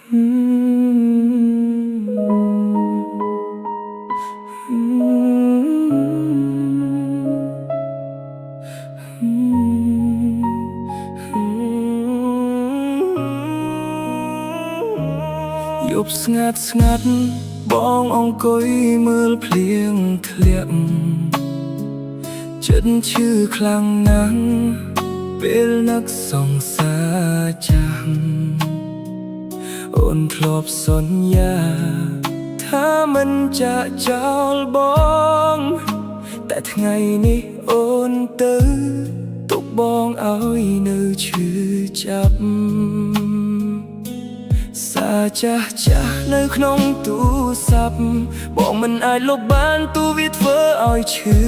យប់ស្ងាត់ស្ងាត់បងអង្គុយមើលភ្លៀងធ្លាក់ចិត្តឈឺខ្លាំងណាស់ពេលនឹកសង្សារចាំងអូនធ្លាប់សន្យាថាមិនចាក់ចោលបងតែថ្ងៃនេះអូនទៅទុកបងឲ្យនៅឈឺចាប់សារចាស់ចាស់នៅក្នុងទូរស័ព្ទបងមិនអាចលុបបានទូវាធ្វើឲ្យឈឺ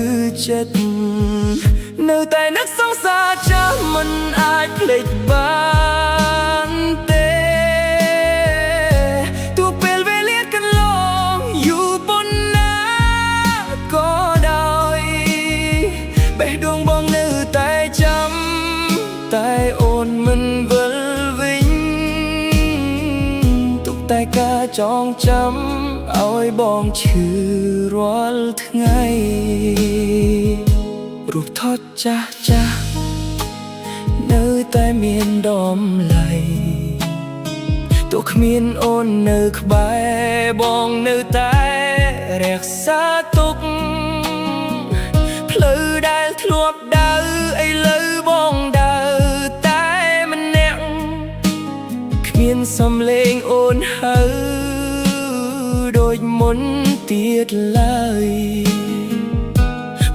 ចិត្តនៅតែនឹកសង្សារចាស់មិនអាចភ្លេចបានទេទោះពេលវេលាកន្លងយូរប៉ុណ្ណាក៏ដោយបេះដូងបងនៅតែចាំតែអូនមិនវិលវិញតែការចងចាំឲ្យបងឈឺរាល់ថ្ងៃរូបថតចាស់ចាស់នៅតែមានតម្លៃទោះគ្មានអូននៅក្បែរបងនៅតែរក្សាទុកផ្លូវដែលធ្លាប់ដើរឥឡូវបងដើរតែម្នាក់គ្មានសំឡេងអូនហៅដូចមុនទៀតឡើយ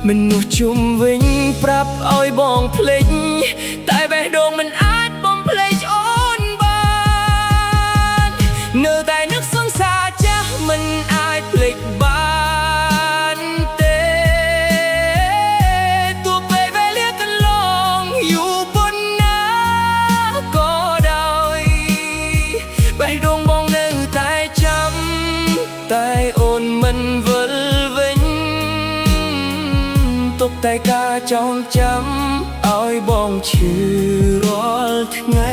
មនុស្សជុំវិញប្រាប់ឲ្យបងភ្លេចតែបេះដូងមិនអាចបំភ្លេចអូនបាននៅតែនឹកសង្សារចាស់មិនអាចភ្លេចបានទេទោះពេលវេលាកន្លងយូរប៉ុណ្ណាក៏ដោយបេះដូងបងនៅតែចាំតែអូនមិនវិលវិញទុកតែការចងចាំឲ្យបងឈឺរាល់ថ្ងៃ